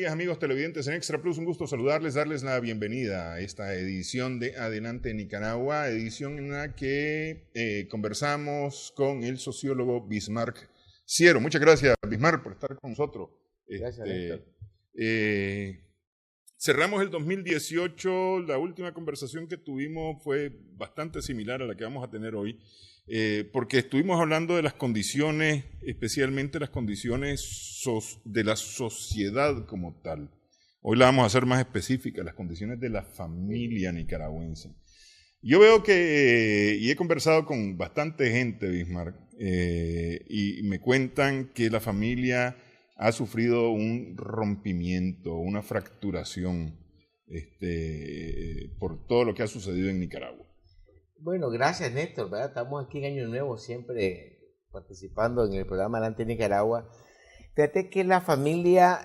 amigas, amigos televidentes en Extra Plus, un gusto saludarles, darles la bienvenida a esta edición de Adelante Nicaragua, edición en la que conversamos con el sociólogo Bismarck Ciero. Muchas gracias, Bismarck, por estar con nosotros. Gracias, Néstor. Cerramos el 2018, la última conversación que tuvimos fue bastante similar a la que vamos a tener hoy, porque estuvimos hablando de las condiciones, especialmente las condiciones de la sociedad como tal. Hoy la vamos a hacer más específica, las condiciones de la familia nicaragüense. Yo veo que, y he conversado con bastante gente, Bismarck, y me cuentan que la familia ha sufrido un rompimiento, una fracturación por todo lo que ha sucedido en Nicaragua. Bueno, gracias, Néstor, ¿verdad? Estamos aquí en Año Nuevo, siempre participando en el programa Adelante Nicaragua. Fíjate que la familia,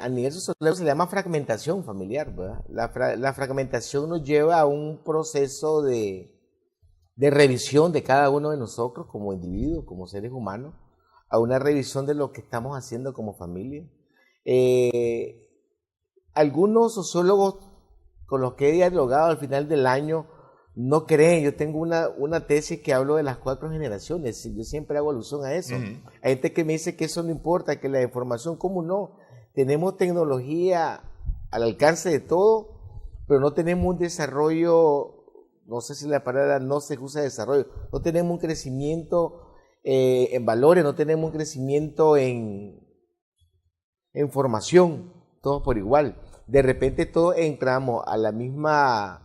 a nivel social, se le llama fragmentación familiar, ¿verdad? La fragmentación nos lleva a un proceso de revisión de cada uno de nosotros como individuos, como seres humanos, a una revisión de lo que estamos haciendo como familia. Algunos sociólogos con los que he dialogado al final del año no creen. Yo tengo una tesis que hablo de las 4 generaciones, yo siempre hago alusión a eso. Uh-huh. Hay gente que me dice que eso no importa, que la información, ¿cómo no? Tenemos tecnología al alcance de todo, pero no tenemos un desarrollo, no sé si la palabra no se usa desarrollo, no tenemos un crecimiento en valores, no tenemos un crecimiento en formación, todos por igual. De repente todos entramos a la misma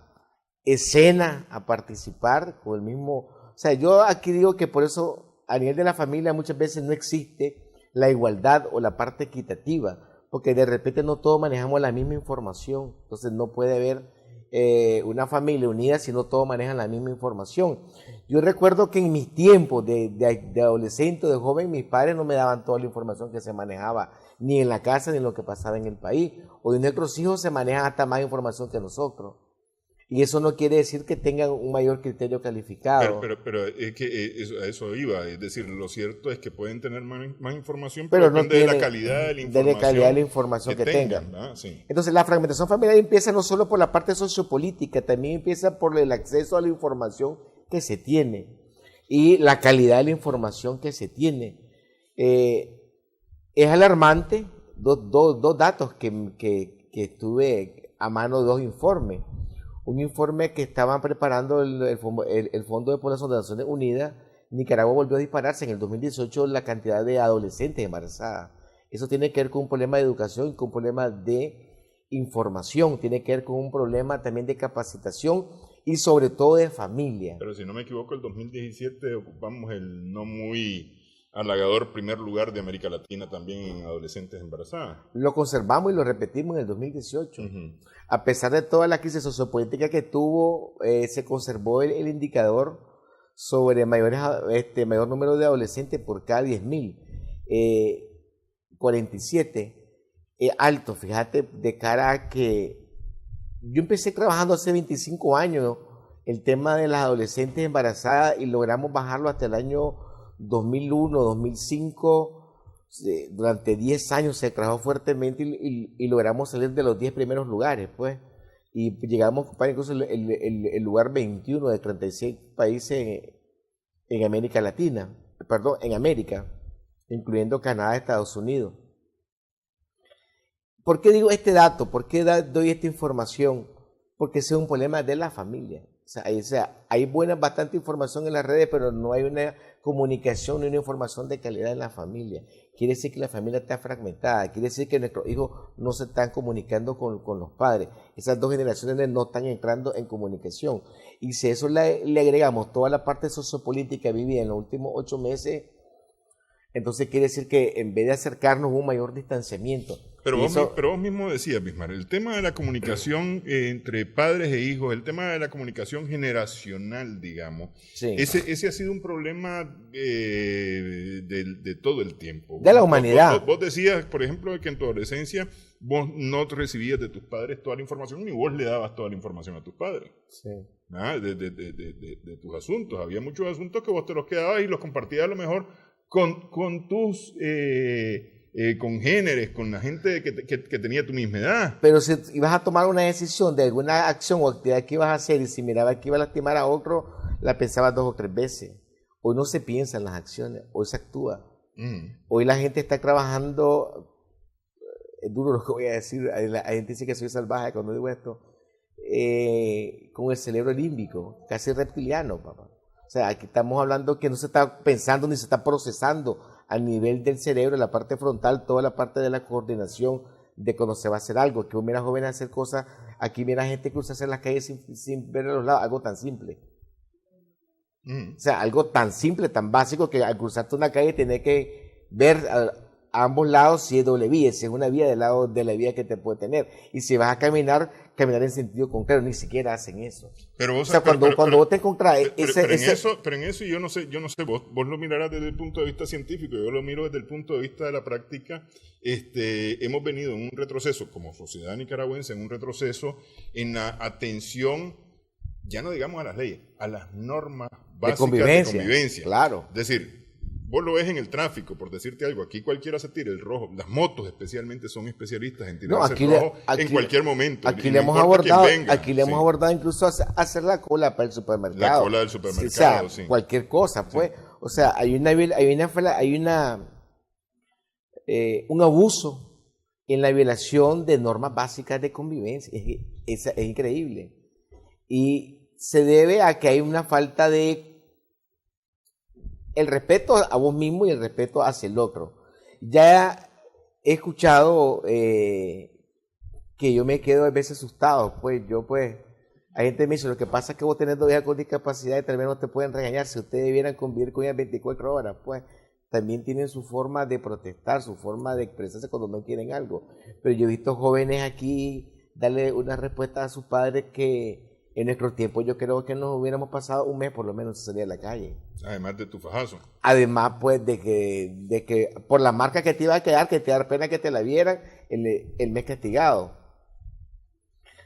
escena a participar con el mismo. O sea, yo aquí digo que por eso a nivel de la familia muchas veces no existe la igualdad o la parte equitativa, porque de repente no todos manejamos la misma información, entonces no puede haber una familia unida si no todos manejan la misma información. Yo recuerdo que en mis tiempos de adolescente o de joven, mis padres no me daban toda la información que se manejaba ni en la casa ni en lo que pasaba en el país. Hoy nuestros hijos se manejan hasta más información que nosotros. Y eso no quiere decir que tengan un mayor criterio calificado. Pero es que a eso iba. Es decir, lo cierto es que pueden tener más información, pero depende de la calidad de la información, que tengan. Sí. Entonces, la fragmentación familiar empieza no solo por la parte sociopolítica, también empieza por el acceso a la información que se tiene y la calidad de la información que se tiene. Es alarmante, dos datos que tuve a mano, 2 informes. Un informe que estaban preparando el Fondo de Población de Naciones Unidas. Nicaragua volvió a dispararse en el 2018 la cantidad de adolescentes embarazadas. Eso tiene que ver con un problema de educación y con un problema de información, tiene que ver con un problema también de capacitación y sobre todo de familia. Pero si no me equivoco, el 2017 ocupamos el no muy halagador primer lugar de América Latina también en adolescentes embarazadas. Lo conservamos y lo repetimos en el 2018. Uh-huh. A pesar de toda la crisis sociopolítica que tuvo, se conservó el indicador sobre mayor número de adolescentes por cada 10.000. 47, alto, fíjate, de cara a que yo empecé trabajando hace 25 años el tema de las adolescentes embarazadas y logramos bajarlo hasta el año 2001, 2005, durante 10 años se trabajó fuertemente y logramos salir de los 10 primeros lugares, pues, y llegamos a ocupar incluso el lugar 21 de 36 países en América Latina, en América, incluyendo Canadá y Estados Unidos. ¿Por qué digo este dato? ¿Por qué doy esta información? Porque ese es un problema de la familia. O sea, hay bastante información en las redes, pero no hay una comunicación ni una información de calidad en la familia. Quiere decir que la familia está fragmentada, quiere decir que nuestros hijos no se están comunicando con los padres. Esas 2 generaciones no están entrando en comunicación. Y si a eso le agregamos toda la parte sociopolítica vivida en los últimos 8 meses, entonces quiere decir que en vez de acercarnos hubo un mayor distanciamiento. Pero vos mismo decías, Bismarck, el tema de la comunicación entre padres e hijos, el tema de la comunicación generacional, digamos, sí. ese ha sido un problema de todo el tiempo. De la humanidad. Vos decías, por ejemplo, que en tu adolescencia vos no recibías de tus padres toda la información, ni vos le dabas toda la información a tus padres. Sí. De tus asuntos. Había muchos asuntos que vos te los quedabas y los compartías a lo mejor con tus congéneres, con la gente que tenía tu misma edad. Pero si ibas a tomar una decisión de alguna acción o actividad que ibas a hacer y si miraba que iba a lastimar a otro, la pensabas 2 o 3 veces. Hoy no se piensa en las acciones, hoy se actúa. Hoy la gente está trabajando, es duro lo que voy a decir, la gente dice que soy salvaje cuando digo esto, con el cerebro límbico, casi reptiliano, papá. O sea, aquí estamos hablando que no se está pensando ni se está procesando a nivel del cerebro, la parte frontal, toda la parte de la coordinación de cuando se va a hacer algo, que mira jóvenes hacer cosas, aquí mira gente cruzarse en las calles sin ver a los lados, algo tan simple. O sea, algo tan simple, tan básico, que al cruzarte una calle tienes que ver a ambos lados si es doble vía, si es una vía del lado de la vía que te puede tener. Y si vas a caminar en sentido contrario, ni siquiera hacen eso. Pero vos, o sea, cuando vos te encontrás... Pero en eso yo no sé, vos lo mirarás desde el punto de vista científico, yo lo miro desde el punto de vista de la práctica. Hemos venido en un retroceso, como sociedad nicaragüense, en un retroceso en la atención, ya no digamos a las leyes, a las normas básicas de convivencia. Claro. Es decir, vos lo ves en el tráfico, por decirte algo, aquí cualquiera se tira el rojo, las motos especialmente son especialistas en tirarse el rojo en cualquier momento. Aquí le hemos abordado incluso a hacer la cola para el supermercado. La cola del supermercado, o sea, cualquier cosa, pues. Sí. O sea, hay un abuso en la violación de normas básicas de convivencia. Es increíble. Y se debe a que hay una falta de el respeto a vos mismo y el respeto hacia el otro. Ya he escuchado que yo me quedo a veces asustado, hay gente que me dice, lo que pasa es que vos tenés 2 hijas con discapacidad y tal vez no te pueden regañar, si ustedes debieran convivir con ellas 24 horas, pues también tienen su forma de protestar, su forma de expresarse cuando no quieren algo. Pero yo he visto jóvenes aquí darle una respuesta a sus padres que en nuestro tiempo yo creo que nos hubiéramos pasado un mes por lo menos sin salir a la calle. Además de tu fajazo. Además, pues, de que por la marca que te iba a quedar, que te da pena que te la vieran, el mes castigado.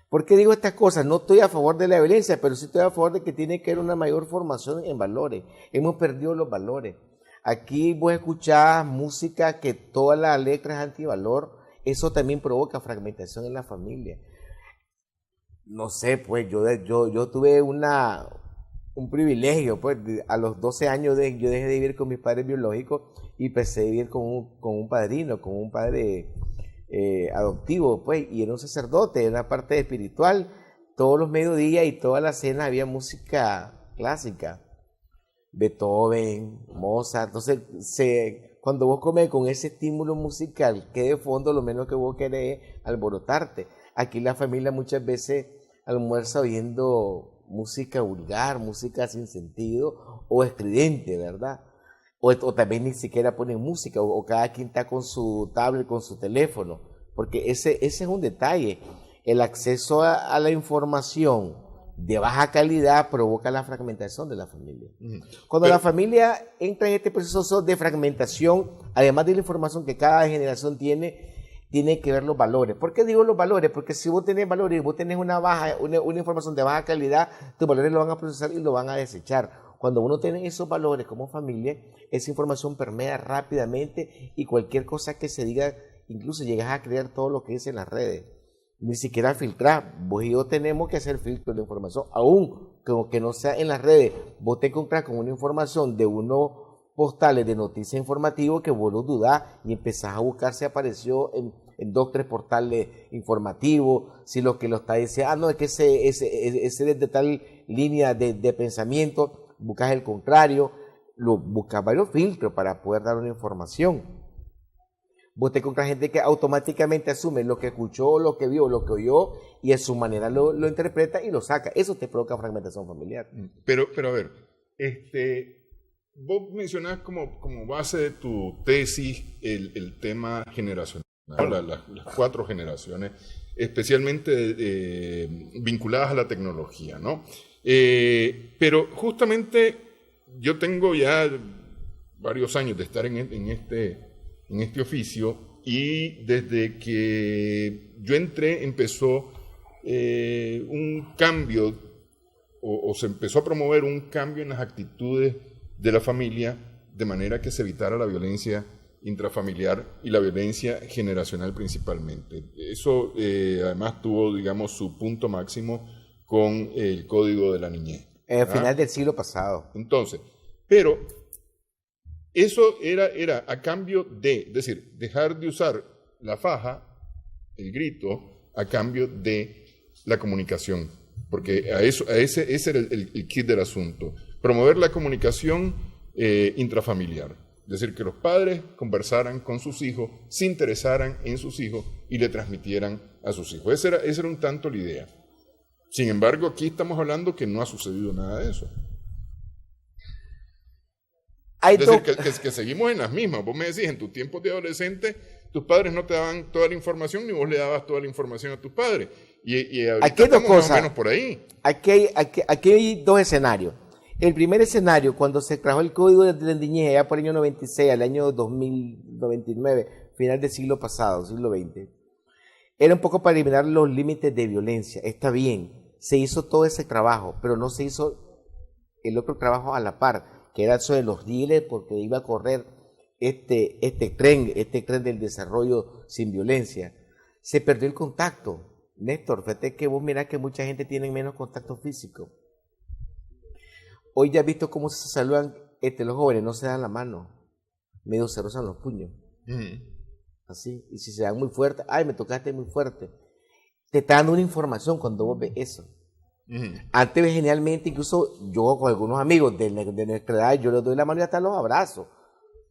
¿Por qué digo estas cosas? No estoy a favor de la violencia, pero sí estoy a favor de que tiene que haber una mayor formación en valores. Hemos perdido los valores. Aquí vos escuchás música que toda la letra es antivalor. Eso también provoca fragmentación en la familia. No sé, pues yo tuve un privilegio, pues a los 12 años yo dejé de vivir con mis padres biológicos y empecé a vivir con un padrino, con un padre adoptivo, pues, y era un sacerdote, era una parte espiritual. Todos los mediodías y todas las cenas había música clásica, Beethoven, Mozart. Entonces, cuando vos comes con ese estímulo musical, que de fondo lo menos que vos querés es alborotarte. Aquí la familia muchas veces almuerza oyendo música vulgar, música sin sentido o estridente, ¿verdad? O también ni siquiera ponen música, o cada quien está con su tablet, con su teléfono, porque ese es un detalle. El acceso a la información de baja calidad provoca la fragmentación de la familia. Cuando la familia entra en este proceso de fragmentación, además de la información que cada generación tiene que ver los valores. ¿Por qué digo los valores? Porque si vos tenés valores y vos tenés una información de baja calidad, tus valores lo van a procesar y lo van a desechar. Cuando uno tiene esos valores como familia, esa información permea rápidamente y cualquier cosa que se diga, incluso llegas a creer todo lo que dice en las redes. Ni siquiera filtrar. Vos y yo tenemos que hacer filtros de información, aún como que no sea en las redes. Vos te encontrás con una información de unos postales de noticias informativos que vos lo dudás y empezás a buscar si apareció en 2 o 3 portales informativos, si lo que lo está diciendo, no, es que ese es de tal línea de pensamiento, buscas el contrario, buscas varios filtros para poder dar una información. Vos te encontrás gente que automáticamente asume lo que escuchó, lo que vio, lo que oyó y a su manera lo interpreta y lo saca. Eso te provoca fragmentación familiar. Pero a ver, vos mencionás como base de tu tesis el tema generacional, las 4 generaciones, especialmente vinculadas a la tecnología, ¿no? Pero justamente yo tengo ya varios años de estar en este oficio y desde que yo entré empezó un cambio o se empezó a promover un cambio en las actitudes de la familia de manera que se evitara la violencia intrafamiliar y la violencia generacional principalmente. Eso además tuvo, digamos, su punto máximo con el Código de la Niñez. Al final del siglo pasado. Entonces, pero eso era a cambio de, es decir, dejar de usar la faja, el grito, a cambio de la comunicación, porque ese era el kit del asunto. Promover la comunicación intrafamiliar, es decir, que los padres conversaran con sus hijos, se interesaran en sus hijos y le transmitieran a sus hijos. Esa era un tanto la idea. Sin embargo, aquí estamos hablando que no ha sucedido nada de eso. Es decir, que seguimos en las mismas. Vos me decís, en tus tiempos de adolescente, tus padres no te daban toda la información, ni vos le dabas toda la información a tus padres. Y ahorita aquí hay dos estamos cosas. más o menos por ahí. Aquí hay dos escenarios. El primer escenario, cuando se trajo el Código de la Niñez, allá por el año 96, al año 2099, final del siglo pasado, siglo XX, era un poco para eliminar los límites de violencia. Está bien, se hizo todo ese trabajo, pero no se hizo el otro trabajo a la par, que era eso de los dealers, porque iba a correr este tren del desarrollo sin violencia. Se perdió el contacto. Néstor, fíjate que vos mirás que mucha gente tiene menos contacto físico. Hoy ya has visto cómo se saludan los jóvenes, no se dan la mano, medio se rozan los puños. Así, y si se dan muy fuerte, ay, me tocaste muy fuerte. Te está dando una información cuando vos ves eso. Antes, genialmente, incluso yo con algunos amigos de nuestra edad, yo les doy la mano y hasta los abrazo.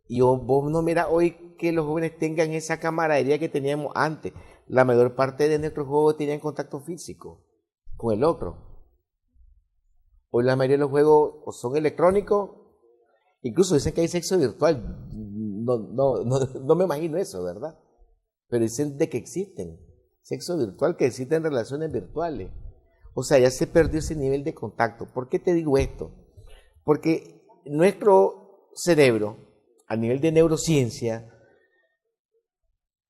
Y vos no miras hoy que los jóvenes tengan esa camaradería que teníamos antes. La mayor parte de nuestros juegos tenían contacto físico con el otro. Hoy la mayoría de los juegos son electrónicos, incluso dicen que hay sexo virtual. No me imagino eso, ¿verdad? Pero dicen de que existen. Sexo virtual, que existen relaciones virtuales. O sea, ya se perdió ese nivel de contacto. ¿Por qué te digo esto? Porque nuestro cerebro, a nivel de neurociencia,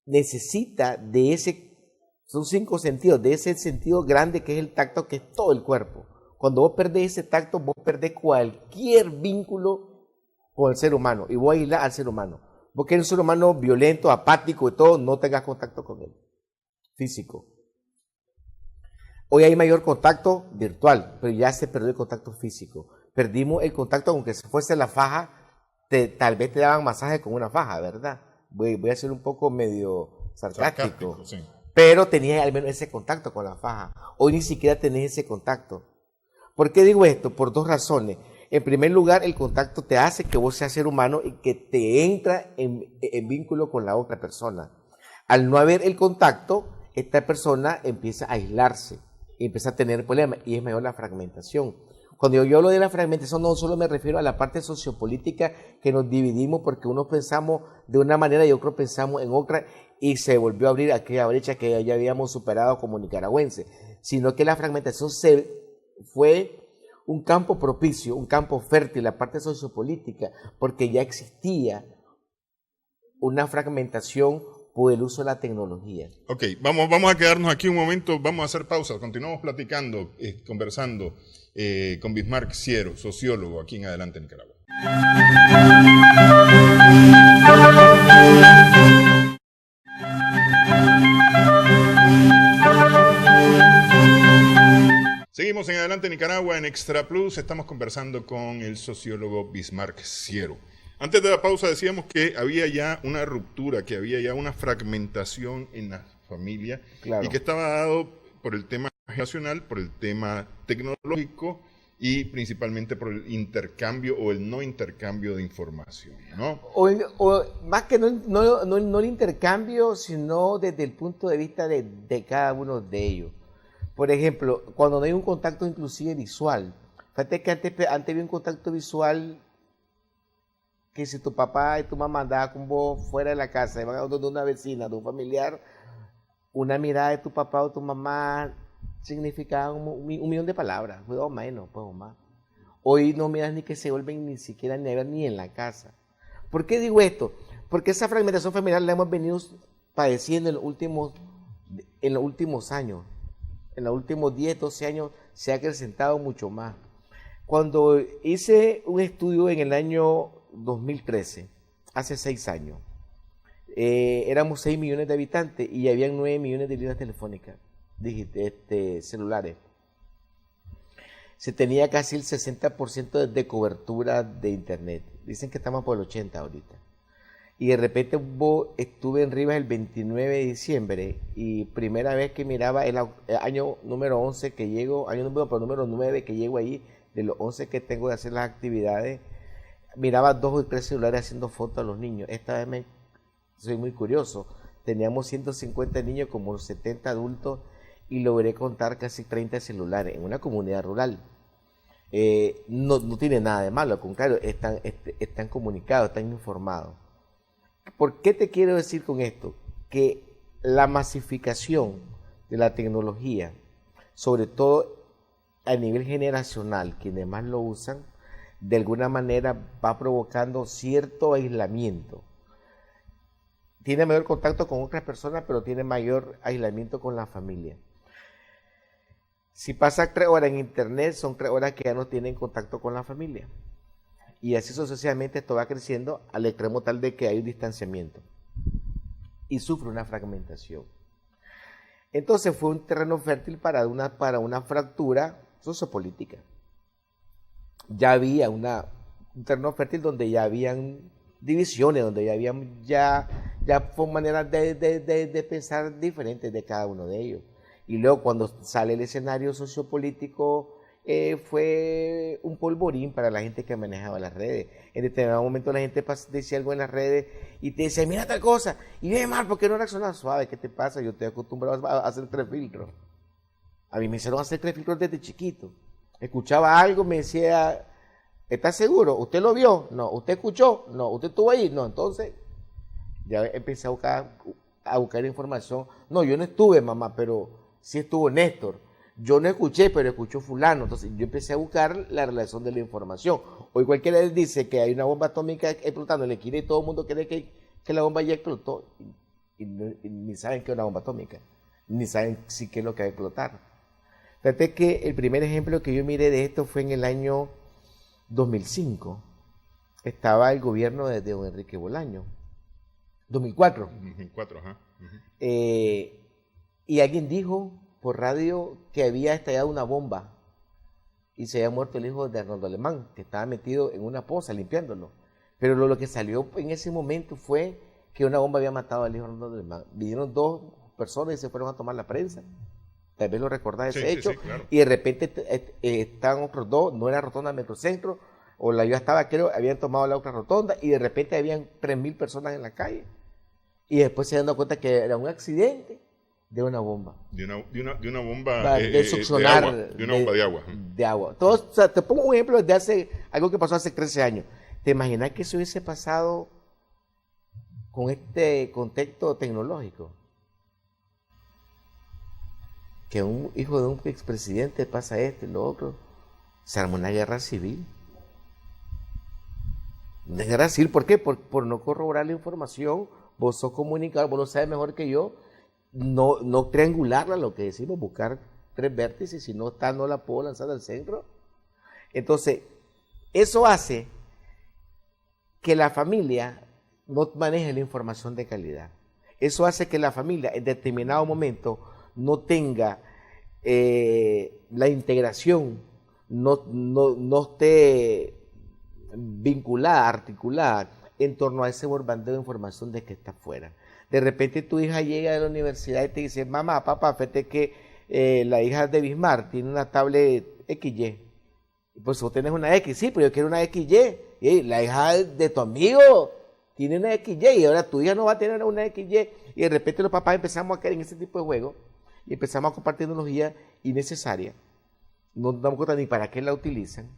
necesita de son 5 sentidos, de ese sentido grande que es el tacto, que es todo el cuerpo. Cuando vos perdés ese tacto, vos perdés cualquier vínculo con el ser humano, y vos aislas al ser humano. Vos que eres un ser humano violento, apático y todo, no tengas contacto con él, físico. Hoy hay mayor contacto virtual, pero ya se perdió el contacto físico. Perdimos el contacto, aunque se fuese la faja, tal vez te daban masaje con una faja, ¿verdad? Voy a ser un poco medio sarcástico, sí. Pero tenías al menos ese contacto con la faja. Hoy ni siquiera tenés ese contacto. ¿Por qué digo esto? Por 2 razones. En primer lugar, el contacto te hace que vos seas ser humano y que te entra en vínculo con la otra persona. Al no haber el contacto, esta persona empieza a aislarse y empieza a tener problemas, y es mayor la fragmentación. Cuando yo hablo de la fragmentación, no solo me refiero a la parte sociopolítica, que nos dividimos porque unos pensamos de una manera y otros pensamos en otra, y se volvió a abrir aquella brecha que ya habíamos superado como nicaragüenses, sino que la fragmentación fue un campo propicio, un campo fértil, la parte sociopolítica, porque ya existía una fragmentación por el uso de la tecnología. Ok, vamos a quedarnos aquí un momento, vamos a hacer pausa, continuamos platicando, conversando con Bismarck Ciero, sociólogo aquí en Adelante Nicaragua. Seguimos en Adelante Nicaragua en Extra Plus, estamos conversando con el sociólogo Bismarck Ciero. Antes de la pausa decíamos que había ya una ruptura, que había ya una fragmentación en la familia, claro, y que estaba dado por el tema generacional, por el tema tecnológico y principalmente por el intercambio o el no intercambio de información, ¿no? O más que no el intercambio, sino desde el punto de vista de cada uno de ellos. Por ejemplo, cuando no hay un contacto inclusive visual. Fíjate que antes había un contacto visual, que si tu papá y tu mamá andaban con vos fuera de la casa, iban a donde una vecina, de un familiar, una mirada de tu papá o tu mamá significaba un millón de palabras, o menos, pues o más. Hoy no miras ni que se vuelven ni siquiera ni a ver ni en la casa. ¿Por qué digo esto? Porque esa fragmentación familiar la hemos venido padeciendo en los últimos años. En los últimos 10, 12 años se ha acrecentado mucho más. Cuando hice un estudio en el año 2013, hace 6 años, éramos 6 millones de habitantes y habían 9 millones de líneas telefónicas, celulares. Se tenía casi el 60% de cobertura de internet. Dicen que estamos por el 80 ahorita. Y de repente estuve en Rivas el 29 de diciembre y primera vez que miraba el año número 11 que llego, número 9 que llego ahí, de los 11 que tengo de hacer las actividades, miraba 2 o 3 celulares haciendo fotos a los niños. Esta vez soy muy curioso. Teníamos 150 niños, como 70 adultos, y logré contar casi 30 celulares en una comunidad rural. No tiene nada de malo, al contrario, están comunicados, están informados. ¿Por qué te quiero decir con esto? Que la masificación de la tecnología, sobre todo a nivel generacional, quienes más lo usan, de alguna manera va provocando cierto aislamiento. Tiene mayor contacto con otras personas, pero tiene mayor aislamiento con la familia. Si pasa 3 horas en internet, son 3 horas que ya no tienen contacto con la familia. Y así sucesivamente esto va creciendo al extremo tal de que hay un distanciamiento. Y sufre una fragmentación. Entonces fue un terreno fértil para una fractura sociopolítica. Ya había un terreno fértil donde ya habían divisiones, donde ya habían ya fue maneras de pensar diferentes de cada uno de ellos. Y luego cuando sale el escenario sociopolítico, fue un polvorín para la gente que manejaba las redes. En determinado momento la gente decía algo en las redes y te decía, mira tal cosa, y ve mal, porque no reaccionas suave, ¿qué te pasa? Yo estoy acostumbrado a hacer 3 filtros. A mí me hicieron hacer 3 filtros desde chiquito. Escuchaba algo, me decía, ¿estás seguro? ¿Usted lo vio? No. ¿Usted escuchó? No. ¿Usted estuvo ahí? No. Entonces, ya empecé a buscar información. No, yo no estuve, mamá, pero sí estuvo Néstor. Yo no escuché, pero escuchó fulano. Entonces, yo empecé a buscar la relación de la información. Hoy cualquiera dice que hay una bomba atómica explotando en el Equina y todo el mundo cree que la bomba ya explotó. Y ni saben que es una bomba atómica. Ni saben si qué es lo que va a explotar. Fíjate que el primer ejemplo que yo miré de esto fue en el año 2005. Estaba el gobierno de don Enrique Bolaño. 2004. 2004, ajá. Uh-huh. Y alguien dijo por radio que había estallado una bomba y se había muerto el hijo de Arnoldo Alemán, que estaba metido en una poza limpiándolo. Pero lo que salió en ese momento fue que una bomba había matado al hijo de Arnoldo Alemán. Vinieron 2 personas y se fueron a tomar la prensa. Tal vez lo recordás ese hecho. Sí, claro. Y de repente estaban otros 2, no era Rotonda Metrocentro, o yo estaba, creo, habían tomado la otra rotonda y de repente habían 3,000 personas en la calle. Y después se dieron cuenta que era un accidente de una bomba. De una bomba de succionar. De una bomba de agua. De agua. Entonces, o sea, te pongo un ejemplo de algo que pasó hace 13 años. ¿Te imaginas que eso hubiese pasado con este contexto tecnológico? Que un hijo de un expresidente pasa esto y lo otro. Se armó una guerra civil. Una guerra civil, ¿por qué? Por no corroborar la información. Vos sos comunicador, vos lo sabes mejor que yo. No triangularla, lo que decimos, buscar 3 vértices, si no está, no la puedo lanzar al centro. Entonces, eso hace que la familia no maneje la información de calidad. Eso hace que la familia en determinado momento no tenga la integración, no esté vinculada, articulada en torno a ese bombardeo de información de que está afuera. De repente tu hija llega de la universidad y te dice, mamá, papá, fíjate que la hija de Bismarck tiene una tablet XY. Pues vos tenés una X, sí, pero yo quiero una XY. Y la hija de tu amigo tiene una XY y ahora tu hija no va a tener una XY. Y de repente los papás empezamos a caer en ese tipo de juego y empezamos a compartir tecnología innecesaria. No nos damos cuenta ni para qué la utilizan.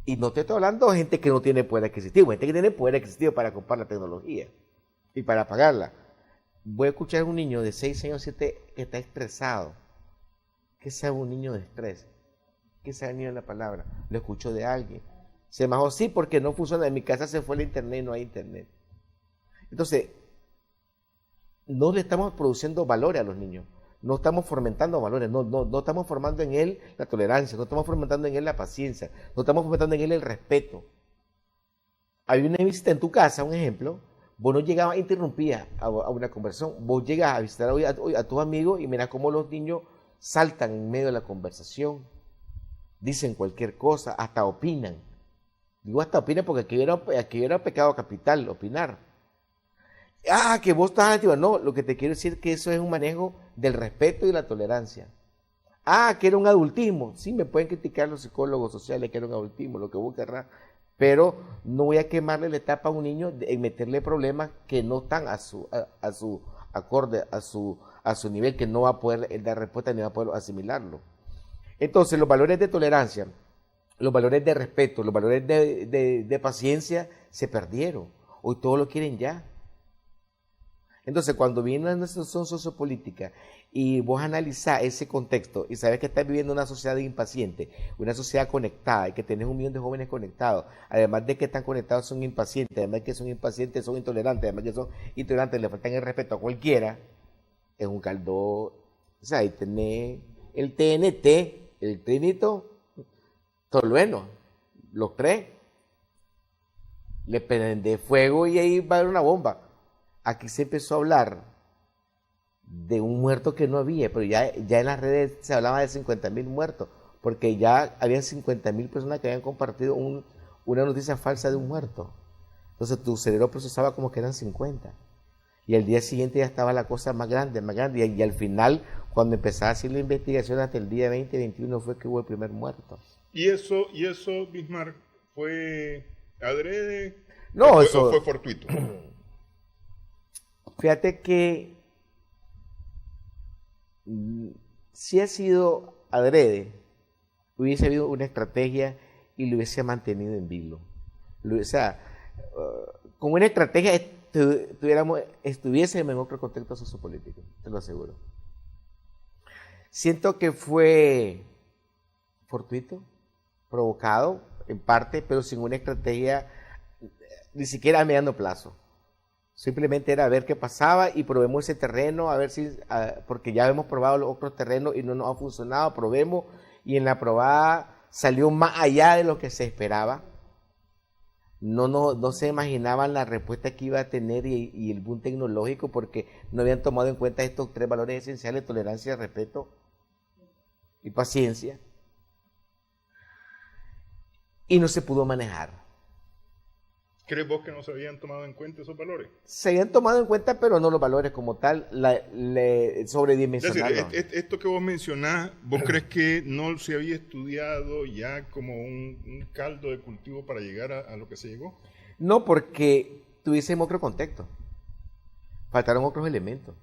Y no te estoy hablando de gente que no tiene poder adquisitivo, gente que tiene poder adquisitivo para comprar la tecnología y para pagarla. Voy a escuchar a un niño de 6 años, 7, que está estresado. ¿Qué sabe un niño de estrés? ¿Qué sabe el niño de la palabra? Lo escucho de alguien. Se me dijo, sí, porque no funciona. En mi casa se fue el internet y no hay internet. Entonces, no le estamos produciendo valores a los niños. No estamos fomentando valores. No estamos formando en él la tolerancia. No estamos fomentando en él la paciencia. No estamos fomentando en él el respeto. Hay una visita en tu casa, un ejemplo. Vos no llegabas a interrumpir a una conversación. Vos llegas a visitar hoy a tus amigos y mira cómo los niños saltan en medio de la conversación. Dicen cualquier cosa, hasta opinan. Digo hasta opinan porque aquí era pecado capital, opinar. Ah, que vos estás activo. No, lo que te quiero decir es que eso es un manejo del respeto y la tolerancia. Ah, que era un adultismo. Sí, me pueden criticar los psicólogos sociales que era un adultismo, lo que vos querrás. Pero no voy a quemarle la etapa a un niño en meterle problemas que no están a su acorde, a su nivel, que no va a poder dar respuesta ni va a poder asimilarlo. Entonces, los valores de tolerancia, los valores de respeto, los valores de paciencia se perdieron. Hoy todos lo quieren ya. Entonces, cuando viene una situación sociopolítica y vos analizás ese contexto y sabes que estás viviendo una sociedad impaciente, una sociedad conectada y que tenés 1 millón de jóvenes conectados, además de que están conectados son impacientes, además de que son impacientes son intolerantes, además de que son intolerantes le faltan el respeto a cualquiera, es un caldo. O sea, ahí tenés el TNT, el Trinito, Tolueno, los 3, le prende fuego y ahí va a haber una bomba. Aquí se empezó a hablar de un muerto que no había, pero ya en las redes se hablaba de 50,000 muertos, porque ya habían 50,000 personas que habían compartido una noticia falsa de un muerto. Entonces tu cerebro procesaba como que eran 50. Y al día siguiente ya estaba la cosa más grande, y al final, cuando empezaba a hacer la investigación hasta el día 2021 fue que hubo el primer muerto. ¿Y eso, Bismarck, fue adrede? No, ¿O eso fue fortuito? Fíjate que si ha sido adrede, hubiese habido una estrategia y lo hubiese mantenido en vilo. O sea, con una estrategia estuviésemos en otro contexto sociopolítico, te lo aseguro. Siento que fue fortuito, provocado en parte, pero sin una estrategia ni siquiera a mediano plazo. Simplemente era ver qué pasaba y probemos ese terreno, a ver si, porque ya hemos probado los otros terrenos y no nos ha funcionado, probemos, y en la probada salió más allá de lo que se esperaba. No se imaginaban la respuesta que iba a tener y el boom tecnológico, porque no habían tomado en cuenta estos 3 valores esenciales: tolerancia, respeto y paciencia. Y no se pudo manejar. ¿Crees vos que no se habían tomado en cuenta esos valores? Se habían tomado en cuenta, pero no los valores como tal, sobredimensionaron. Es decir, esto que vos mencionás, ¿vos crees que no se había estudiado ya como un caldo de cultivo para llegar a lo que se llegó? No, porque tuviésemos otro contexto. Faltaron otros elementos.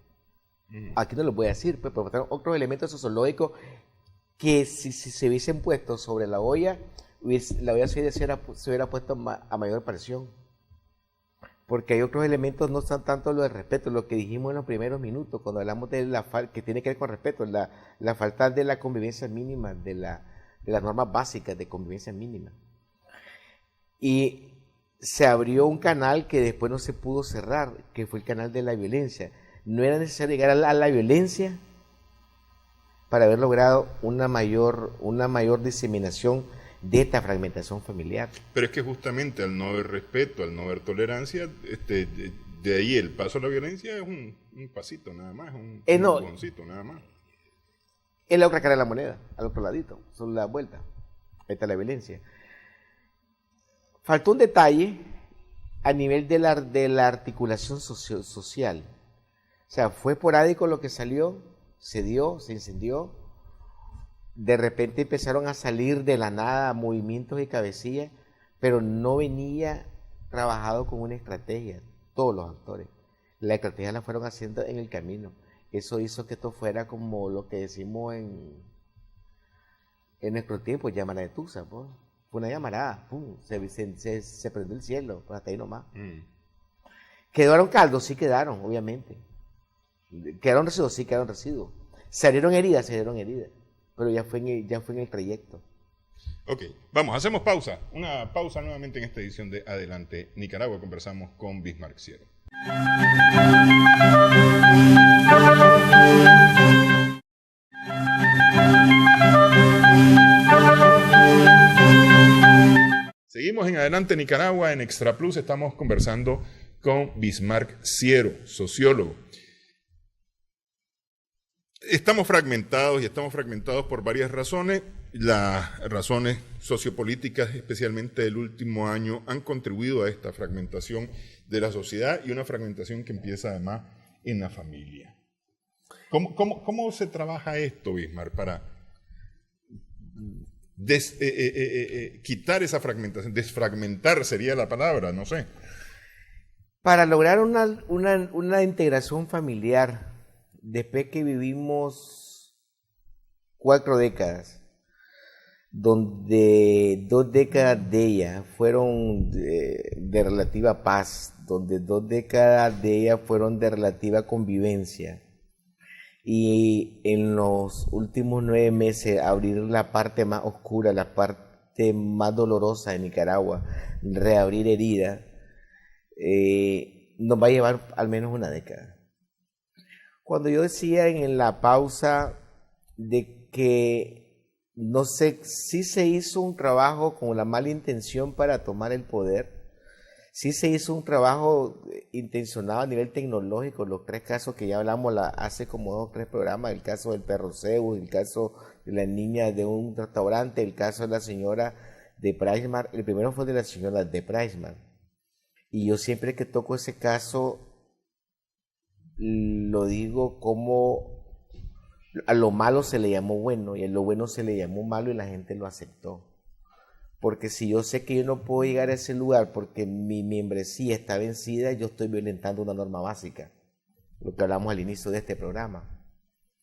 Aquí no los voy a decir, pero faltaron otros elementos sociológicos que si se hubiesen puesto sobre la olla, la olla se hubiera puesto a mayor presión. Porque hay otros elementos, no son tanto lo del respeto, lo que dijimos en los primeros minutos, cuando hablamos de la falta, que tiene que ver con respeto, la falta de la convivencia mínima, de las normas básicas de convivencia mínima. Y se abrió un canal que después no se pudo cerrar, que fue el canal de la violencia. No era necesario llegar a la violencia para haber logrado una mayor diseminación de esta fragmentación familiar. Pero es que justamente al no haber respeto, al no haber tolerancia, de ahí el paso a la violencia es un pasito nada más, un empujoncito nada más. Es la otra cara de la moneda, al otro ladito, son la vuelta. Ahí está la violencia. Faltó un detalle a nivel de la articulación social. O sea, fue esporádico lo que salió, se dio, se incendió. De repente empezaron a salir de la nada movimientos y cabecillas, pero no venía trabajado con una estrategia, todos los actores. La estrategia la fueron haciendo en el camino. Eso hizo que esto fuera como lo que decimos en nuestro tiempo, llamada de Tusa. Pues. Fue una llamarada, ¡pum! Se prendió el cielo, pues hasta ahí nomás. ¿Quedaron caldos? Sí quedaron, obviamente. ¿Quedaron residuos? Sí quedaron residuos. ¿Salieron heridas? Se dieron heridas. Pero ya fue en el trayecto. Ok, vamos, hacemos pausa. Una pausa nuevamente en esta edición de Adelante Nicaragua. Conversamos con Bismarck Ciero. Seguimos en Adelante Nicaragua, en Extra Plus. Estamos conversando con Bismarck Ciero, sociólogo. Estamos fragmentados por varias razones. Las razones sociopolíticas, especialmente del último año, han contribuido a esta fragmentación de la sociedad y una fragmentación que empieza además en la familia. ¿Cómo se trabaja esto, Bismarck, para quitar esa fragmentación? Desfragmentar sería la palabra, no sé. Para lograr una integración familiar, después que vivimos 4 décadas, donde 2 décadas de ella fueron de relativa paz, donde 2 décadas de ella fueron de relativa convivencia, y en los últimos 9 meses abrir la parte más oscura, la parte más dolorosa de Nicaragua, reabrir heridas, nos va a llevar al menos una década. Cuando yo decía en la pausa de que no sé si se hizo un trabajo con la mala intención para tomar el poder, sí se hizo un trabajo intencionado a nivel tecnológico, los 3 casos que ya hablamos hace como 2 o 3 programas, el caso del perro Zeus, el caso de la niña de un restaurante, el caso de la señora de Pricemark. El primero fue de la señora de Pricemark, y yo siempre que toco ese caso lo digo como a lo malo se le llamó bueno y a lo bueno se le llamó malo y la gente lo aceptó. Porque si yo sé que yo no puedo llegar a ese lugar porque mi membresía está vencida, yo estoy violentando una norma básica, lo que hablamos al inicio de este programa.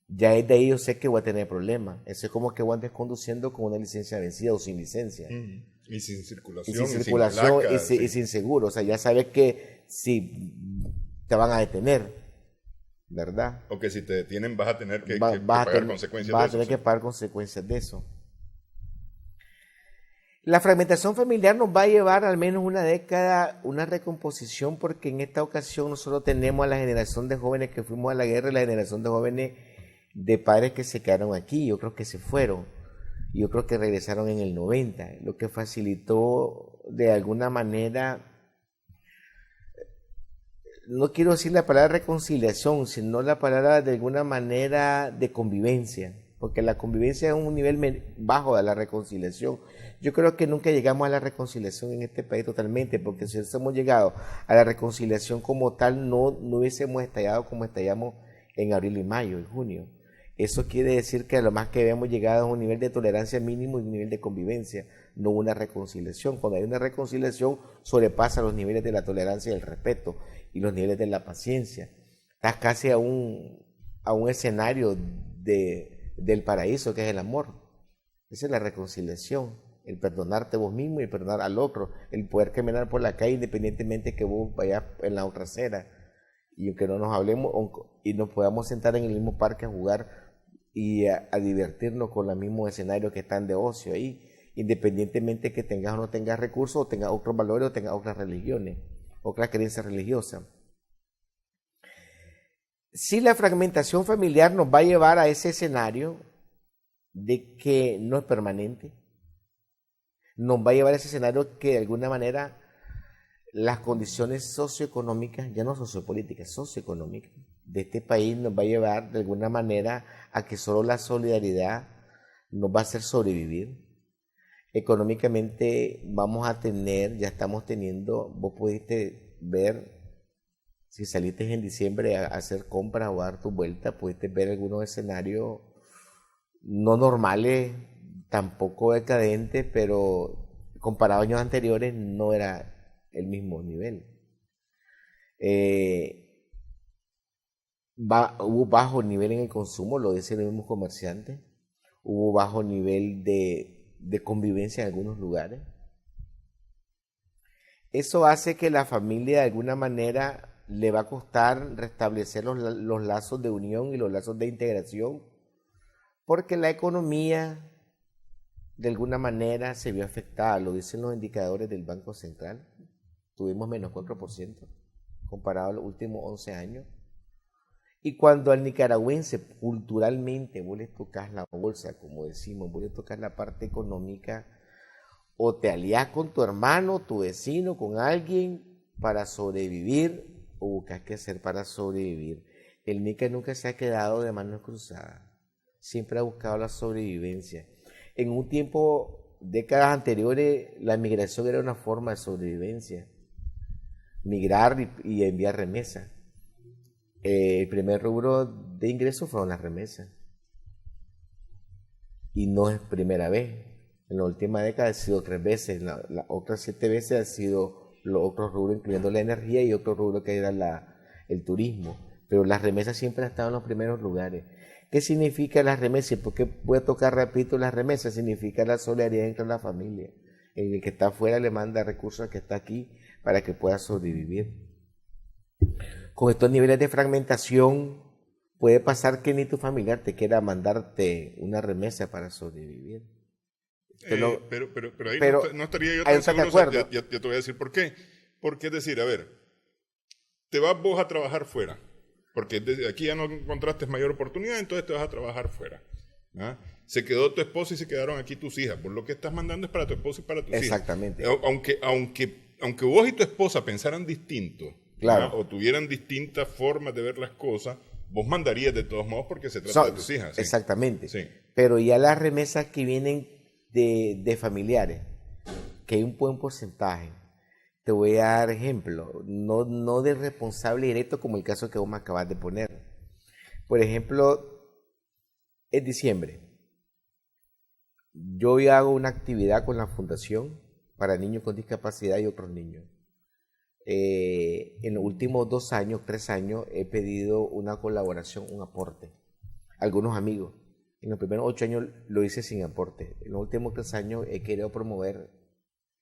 Ya desde ahí yo sé que voy a tener problemas. Eso es como que voy antes conduciendo con una licencia vencida o sin licencia. Y sin circulación. Y sin circulación y sin seguro. O sea, ya sabes que si te van a detener, ¿verdad? O que si te detienen vas a tener que pagar consecuencias de eso. Vas a tener que pagar consecuencias de eso. La fragmentación familiar nos va a llevar al menos una década, una recomposición, porque en esta ocasión nosotros tenemos a la generación de jóvenes que fuimos a la guerra y la generación de jóvenes de padres que se quedaron aquí. Yo creo que se fueron. Yo creo que regresaron en el 90, lo que facilitó de alguna manera, no quiero decir la palabra reconciliación, sino la palabra de alguna manera de convivencia, porque la convivencia es un nivel bajo de la reconciliación. Yo creo que nunca llegamos a la reconciliación en este país totalmente, porque si hubiésemos llegado a la reconciliación como tal, no hubiésemos estallado como estallamos en abril y mayo, en junio. Eso quiere decir que a lo más que habíamos llegado a un nivel de tolerancia mínimo y un nivel de convivencia, no una reconciliación. Cuando hay una reconciliación, sobrepasa los niveles de la tolerancia y el respeto y los niveles de la paciencia. Estás casi a un escenario del paraíso, que es el amor. Esa es la reconciliación, el perdonarte vos mismo y perdonar al otro, el poder caminar por la calle independientemente que vos vayas en la otra acera y aunque no nos hablemos y nos podamos sentar en el mismo parque a jugar y a divertirnos con los mismos escenarios que están de ocio ahí, independientemente que tengas o no tengas recursos, o tengas otros valores, o tengas otras religiones, otras creencias religiosas. Si la fragmentación familiar nos va a llevar a ese escenario de que no es permanente, nos va a llevar a ese escenario que de alguna manera las condiciones socioeconómicas, ya no sociopolíticas, socioeconómicas de este país nos va a llevar de alguna manera a que solo la solidaridad nos va a hacer sobrevivir. Económicamente vamos a tener, ya estamos teniendo, vos pudiste ver, si saliste en diciembre a hacer compras o a dar tu vuelta, pudiste ver algunos escenarios no normales, tampoco decadentes, pero comparado a años anteriores no era el mismo nivel. Hubo bajo nivel en el consumo, lo dicen los mismos comerciantes, hubo bajo nivel de convivencia en algunos lugares. Eso hace que la familia de alguna manera le va a costar restablecer los lazos de unión y los lazos de integración, porque la economía de alguna manera se vio afectada, lo dicen los indicadores del Banco Central. Tuvimos menos 4% comparado a los últimos 11 años. Y cuando al nicaragüense culturalmente vos le tocas la bolsa, como decimos, vos le tocas la parte económica, o te alías con tu hermano, tu vecino, con alguien, para sobrevivir o buscas qué hacer para sobrevivir. El Nica nunca se ha quedado de manos cruzadas, siempre ha buscado la sobrevivencia. En un tiempo, décadas anteriores, la migración era una forma de sobrevivencia, migrar y enviar remesas. El primer rubro de ingresos fueron las remesas. Y no es primera vez. En la última década ha sido 3 veces, las otras 7 veces han sido los otros rubros, incluyendo la energía y otro rubro que era el turismo. Pero las remesas siempre han estado en los primeros lugares. ¿Qué significa las remesas? ¿Por qué voy a tocar rapidito las remesas? Significa la solidaridad entre la familia. El que está afuera le manda recursos al que está aquí para que pueda sobrevivir. Con estos niveles de fragmentación puede pasar que ni tu familiar te quiera mandarte una remesa para sobrevivir. Pero ahí no estaría yo tan seguro. Ya te voy a decir por qué. Porque es decir, a ver, te vas vos a trabajar fuera, porque desde aquí ya no encontraste mayor oportunidad, entonces te vas a trabajar fuera. ¿Ah? Se quedó tu esposa y se quedaron aquí tus hijas. Por lo que estás mandando es para tu esposa y para tus hijas. Exactamente. Aunque vos y tu esposa pensaran distinto, claro, o tuvieran distintas formas de ver las cosas, vos mandarías de todos modos porque se trata de tus hijas. ¿Sí? Exactamente. Sí. Pero ya las remesas que vienen de familiares, que hay un buen porcentaje, te voy a dar ejemplo, no de responsable directo como el caso que vos me acabas de poner. Por ejemplo, en diciembre, yo hago una actividad con la Fundación para Niños con Discapacidad y otros niños. En los últimos 2 años, 3 años, he pedido una colaboración, un aporte. Algunos amigos. En los primeros 8 años lo hice sin aporte. En los últimos 3 años he querido promover,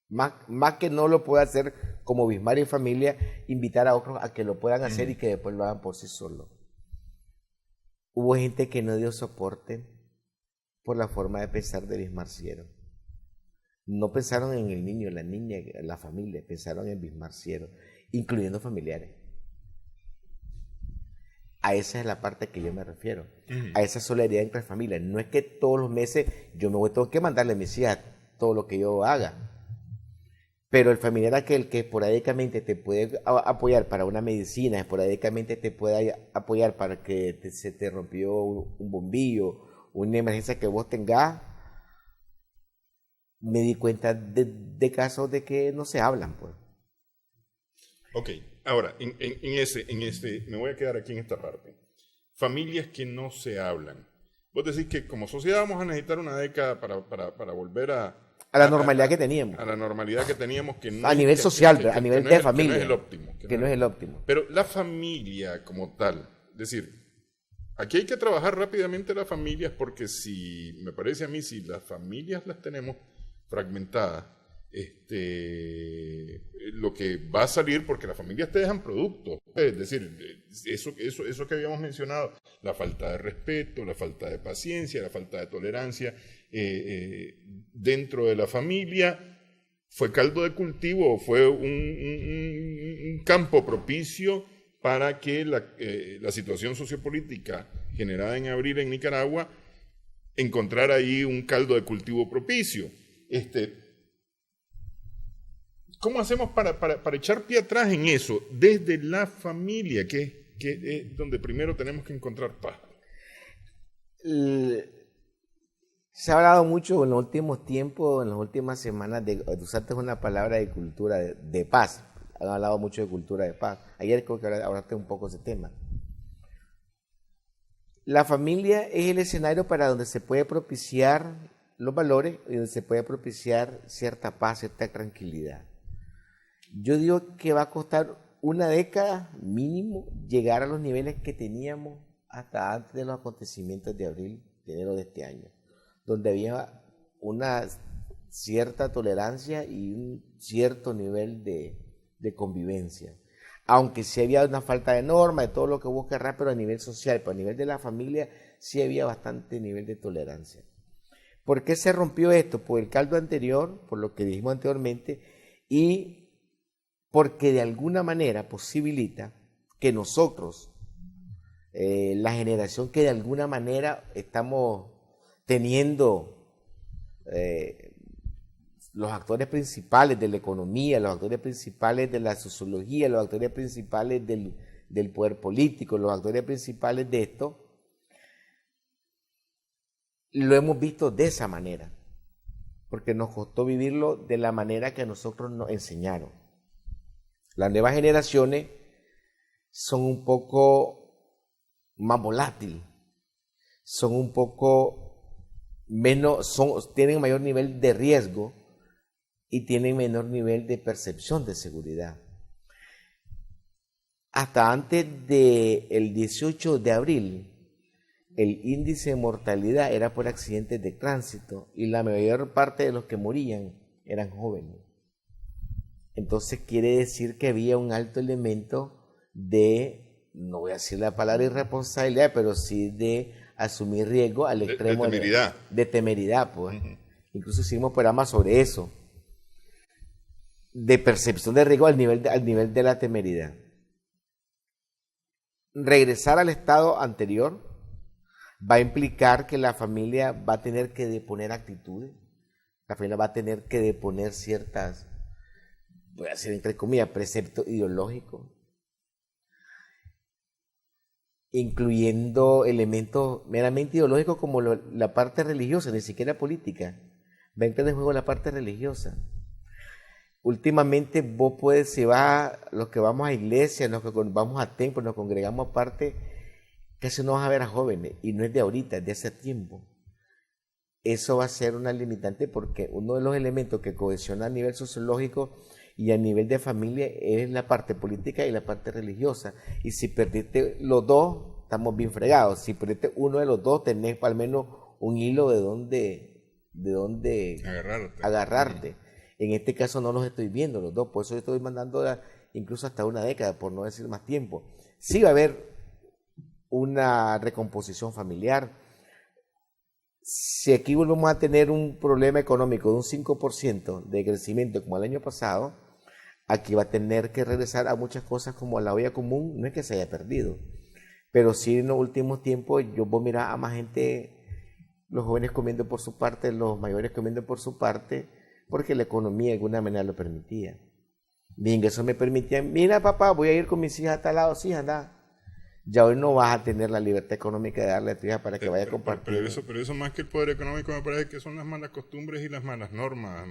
más que no lo pueda hacer como Bismarck y familia, invitar a otros a que lo puedan hacer y que después lo hagan por sí solos. Hubo gente que no dio soporte por la forma de pensar de Bismarciero. No pensaron en el niño, la niña, la familia, pensaron en Bismarciero, incluyendo familiares. A esa es la parte que yo me refiero, a esa solidaridad entre familias. No es que todos los meses yo tengo que mandarle a mis hijas todo lo que yo haga, pero el familiar aquel que esporádicamente te puede apoyar para una medicina, esporádicamente te puede apoyar para que se te rompió un bombillo, una emergencia que vos tengas, me di cuenta de casos de que no se hablan, pues. Ok, ahora, en me voy a quedar aquí en esta parte. Familias que no se hablan. Vos decís que como sociedad vamos a necesitar una década para volver a la normalidad que teníamos. A la normalidad que teníamos. Que no a nivel social, a nivel de familia. Que no es el óptimo. Que no es el óptimo. Pero la familia como tal, es decir, aquí hay que trabajar rápidamente las familias porque me parece a mí, si las familias las tenemos fragmentadas, lo que va a salir, porque las familias te dejan productos, es decir, eso que habíamos mencionado, la falta de respeto, la falta de paciencia, la falta de tolerancia dentro de la familia, fue caldo de cultivo, fue un campo propicio para que la situación sociopolítica generada en abril en Nicaragua encontrara ahí un caldo de cultivo propicio. ¿Cómo hacemos para echar pie atrás en eso desde la familia, que es donde primero tenemos que encontrar paz? Se ha hablado mucho en los últimos tiempos, en las últimas semanas, usaste una palabra de cultura de paz. Han hablado mucho de cultura de paz. Ayer creo que hablaste un poco de ese tema. La familia es el escenario para donde se puede propiciar los valores y donde se puede propiciar cierta paz, cierta tranquilidad. Yo digo que va a costar una década mínimo llegar a los niveles que teníamos hasta antes de los acontecimientos de abril, de enero de este año, donde había una cierta tolerancia y un cierto nivel de convivencia. Aunque sí había una falta de norma, de todo lo que vos querrás, pero a nivel social, pero a nivel de la familia, sí había bastante nivel de tolerancia. ¿Por qué se rompió esto? Por el caldo anterior, por lo que dijimos anteriormente, y porque de alguna manera posibilita que nosotros, la generación que de alguna manera estamos teniendo los actores principales de la economía, los actores principales de la sociología, los actores principales del poder político, los actores principales de esto, lo hemos visto de esa manera, porque nos costó vivirlo de la manera que a nosotros nos enseñaron. Las nuevas generaciones son un poco más volátiles, son un poco menos, tienen mayor nivel de riesgo y tienen menor nivel de percepción de seguridad. Hasta antes del 18 de abril, el índice de mortalidad era por accidentes de tránsito y la mayor parte de los que morían eran jóvenes. Entonces quiere decir que había un alto elemento de, no voy a decir la palabra irresponsabilidad, pero sí de asumir riesgo al extremo de temeridad. De temeridad, pues. Incluso hicimos programas sobre eso, de percepción de riesgo al nivel de la temeridad. Regresar al estado anterior va a implicar que la familia va a tener que deponer actitudes, la familia va a tener que deponer ciertas, voy a decir entre comillas, preceptos ideológicos, incluyendo elementos meramente ideológicos como la parte religiosa, ni siquiera política. Va a entrar en juego la parte religiosa. Últimamente vos puedes, si vas, los que vamos a iglesias, los que vamos a templos, nos congregamos aparte, casi no vas a ver a jóvenes, y no es de ahorita, es de hace tiempo. Eso va a ser una limitante porque uno de los elementos que cohesiona a nivel sociológico y a nivel de familia es la parte política y la parte religiosa. Y si perdiste los dos, estamos bien fregados. Si perdiste uno de los dos, tenés al menos un hilo de dónde agarrarte. En este caso no los estoy viendo los dos, por eso estoy mandando incluso hasta una década, por no decir más tiempo. Sí va a haber una recomposición familiar. Si aquí volvemos a tener un problema económico de un 5% de crecimiento como el año pasado, aquí va a tener que regresar a muchas cosas como la olla común. No es que se haya perdido, pero sí en los últimos tiempos yo voy a mirar a más gente, los jóvenes comiendo por su parte, los mayores comiendo por su parte, porque la economía de alguna manera lo permitía. Bien, eso me permitía, mira papá, voy a ir con mis hijas a tal lado, sí, anda. Ya hoy no vas a tener la libertad económica de darle a tu hija para que vaya a compartir. Pero eso más que el poder económico me parece que son las malas costumbres y las malas normas.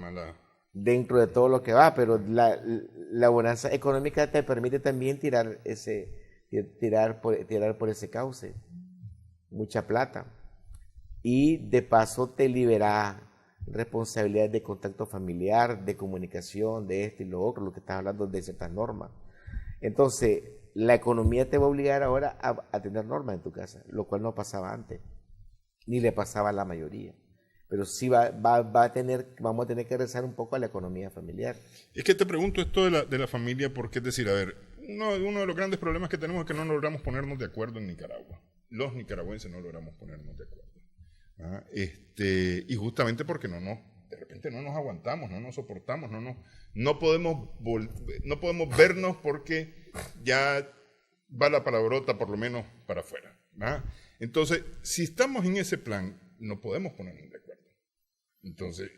Dentro de todo lo que va, pero la bonanza económica te permite también tirar por ese cauce. Mucha plata. Y de paso te libera responsabilidades de contacto familiar, de comunicación, de esto y lo otro, lo que estás hablando de ciertas normas. Entonces, la economía te va a obligar ahora a tener normas en tu casa, lo cual no pasaba antes, ni le pasaba a la mayoría. Pero sí vamos a tener que rezar un poco a la economía familiar. Es que te pregunto esto de la familia, porque es decir, a ver, uno de los grandes problemas que tenemos es que no logramos ponernos de acuerdo en Nicaragua. Los nicaragüenses no logramos ponernos de acuerdo. Y justamente porque de repente no nos aguantamos, no nos soportamos, no podemos vernos porque ya va la palabrota por lo menos para afuera. Entonces, si estamos en ese plan, no podemos ponernos de acuerdo. Entonces,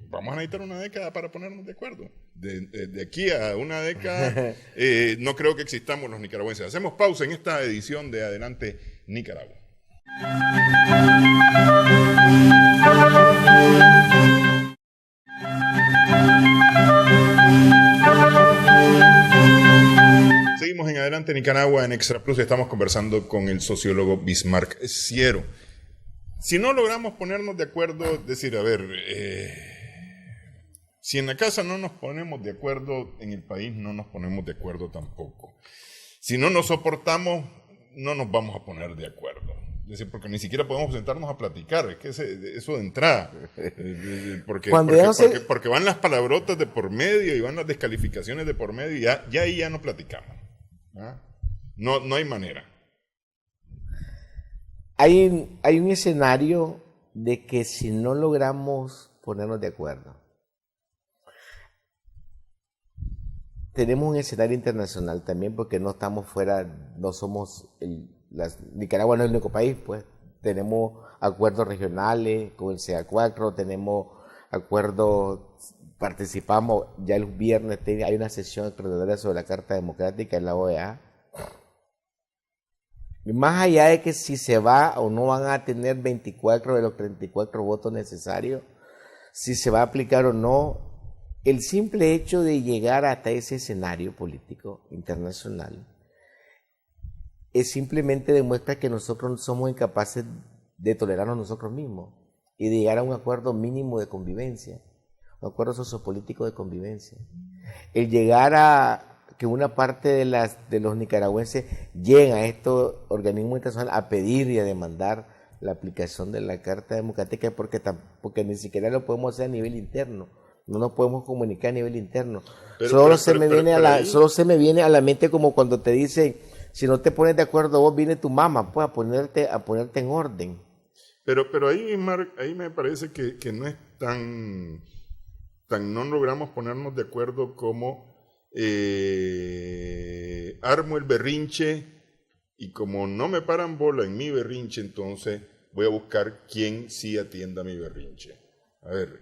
vamos a necesitar una década para ponernos de acuerdo. De aquí a una década, no creo que existamos los nicaragüenses. Hacemos pausa en esta edición de Adelante Nicaragua. Seguimos en Adelante Nicaragua en Extra Plus y estamos conversando con el sociólogo Bismarck Ciero. Si no logramos ponernos de acuerdo, decir, a ver, si en la casa no nos ponemos de acuerdo, en el país no nos ponemos de acuerdo tampoco. Si no nos soportamos, no nos vamos a poner de acuerdo. Es decir, porque ni siquiera podemos sentarnos a platicar, es que eso de entrada, porque van las palabrotas de por medio y van las descalificaciones de por medio y ya ahí ya no platicamos. No hay manera. Hay un escenario de que si no logramos ponernos de acuerdo, tenemos un escenario internacional también porque no estamos fuera, no somos Nicaragua no es el único país, pues tenemos acuerdos regionales con el CA4, tenemos acuerdos participamos, ya el viernes hay una sesión extraordinaria sobre la Carta Democrática en la OEA. Y más allá de que si se va o no van a tener 24 de los 34 votos necesarios, si se va a aplicar o no, el simple hecho de llegar hasta ese escenario político internacional simplemente demuestra que nosotros somos incapaces de tolerarnos nosotros mismos y de llegar a un acuerdo mínimo de convivencia, un acuerdo sociopolítico de convivencia. El llegar a que una parte de los nicaragüenses lleguen a estos organismos internacionales a pedir y a demandar la aplicación de la Carta Democrática porque ni siquiera lo podemos hacer a nivel interno, no nos podemos comunicar a nivel interno. Solo se me viene a la mente como cuando te dicen, si no te pones de acuerdo vos, viene tu mamá pues, a ponerte en orden. Pero ahí, Mark, ahí me parece que no es tan no logramos ponernos de acuerdo como armo el berrinche y como no me paran bola en mi berrinche, entonces voy a buscar quién sí atienda mi berrinche. A ver,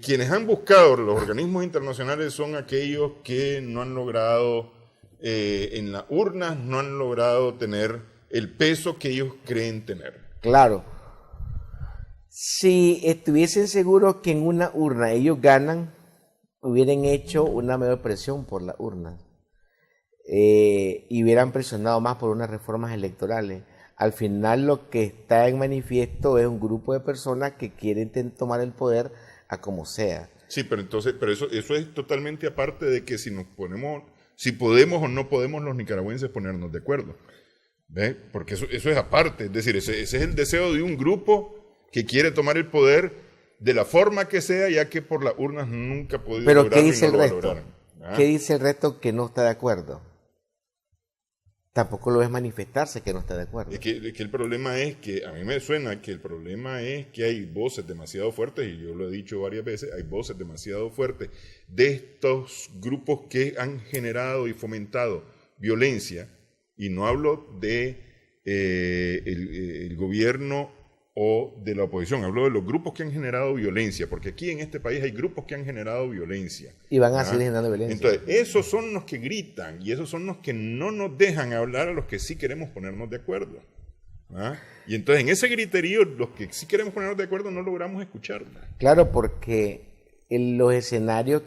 quienes han buscado los organismos internacionales son aquellos que no han logrado, en las urnas, no han logrado tener el peso que ellos creen tener. Claro. Si estuviesen seguros que en una urna ellos ganan, hubieran hecho una mayor presión por las urnas y hubieran presionado más por unas reformas electorales. Al final lo que está en manifiesto es un grupo de personas que quieren tomar el poder a como sea. Sí, pero eso es totalmente aparte de que si podemos o no podemos los nicaragüenses ponernos de acuerdo. ¿Ve? Porque eso es aparte, es decir, ese es el deseo de un grupo que quiere tomar el poder de la forma que sea, ya que por las urnas nunca ha podido lograrlo. Pero ¿qué dice el resto? ¿Qué dice el resto que no está de acuerdo? Tampoco lo ves manifestarse que no está de acuerdo. Es que el problema es que, a mí me suena que el problema es que hay voces demasiado fuertes, y yo lo he dicho varias veces, hay voces demasiado fuertes de estos grupos que han generado y fomentado violencia, y no hablo de el gobierno o de la oposición, hablo de los grupos que han generado violencia, porque aquí en este país hay grupos que han generado violencia. Y van a seguir generando violencia. Entonces, esos son los que gritan y esos son los que no nos dejan hablar a los que sí queremos ponernos de acuerdo. Y entonces, en ese griterío, los que sí queremos ponernos de acuerdo no logramos escucharlo. Claro, porque los escenarios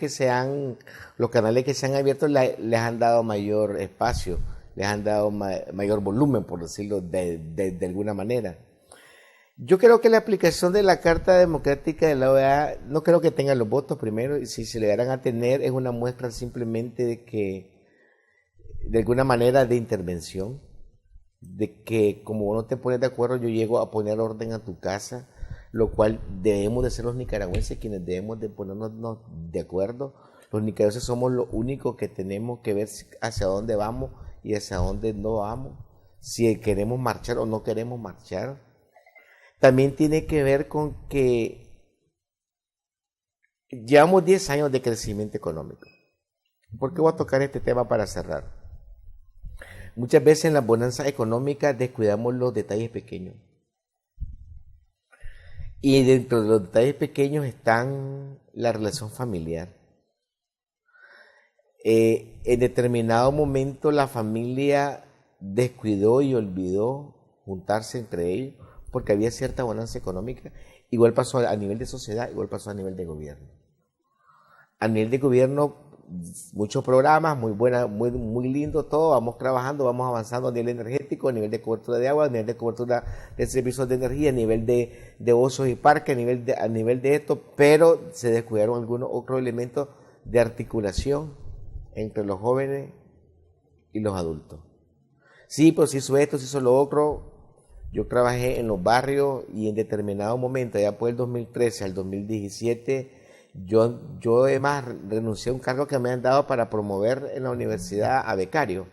los canales que se han abierto les han dado mayor espacio, les han dado mayor volumen, por decirlo de alguna manera. Yo creo que la aplicación de la Carta Democrática de la OEA, no creo que tengan los votos primero, y si se le darán a tener es una muestra simplemente de que, de alguna manera de intervención, de que como no te pones de acuerdo yo llego a poner orden a tu casa, lo cual debemos de ser los nicaragüenses quienes debemos de ponernos de acuerdo. Los nicaragüenses somos los únicos que tenemos que ver hacia dónde vamos y hacia dónde no vamos, si queremos marchar o no queremos marchar. También tiene que ver con que llevamos 10 años de crecimiento económico. ¿Por qué voy a tocar este tema para cerrar? Muchas veces en las bonanzas económicas descuidamos los detalles pequeños. Y dentro de los detalles pequeños están la relación familiar. En determinado momento la familia descuidó y olvidó juntarse entre ellos, porque había cierta bonanza económica. Igual pasó a nivel de sociedad, igual pasó a nivel de gobierno. A nivel de gobierno, muchos programas, muy lindo todo, vamos trabajando, vamos avanzando a nivel energético, a nivel de cobertura de agua, a nivel de cobertura de servicios de energía, a nivel de ocios y parques, a nivel de esto, pero se descuidaron algunos otros elementos de articulación entre los jóvenes y los adultos. Sí, pues se hizo esto, se hizo lo otro. Yo trabajé en los barrios y en determinado momento, ya por el 2013 al 2017, yo además renuncié a un cargo que me han dado para promover en la universidad a becario.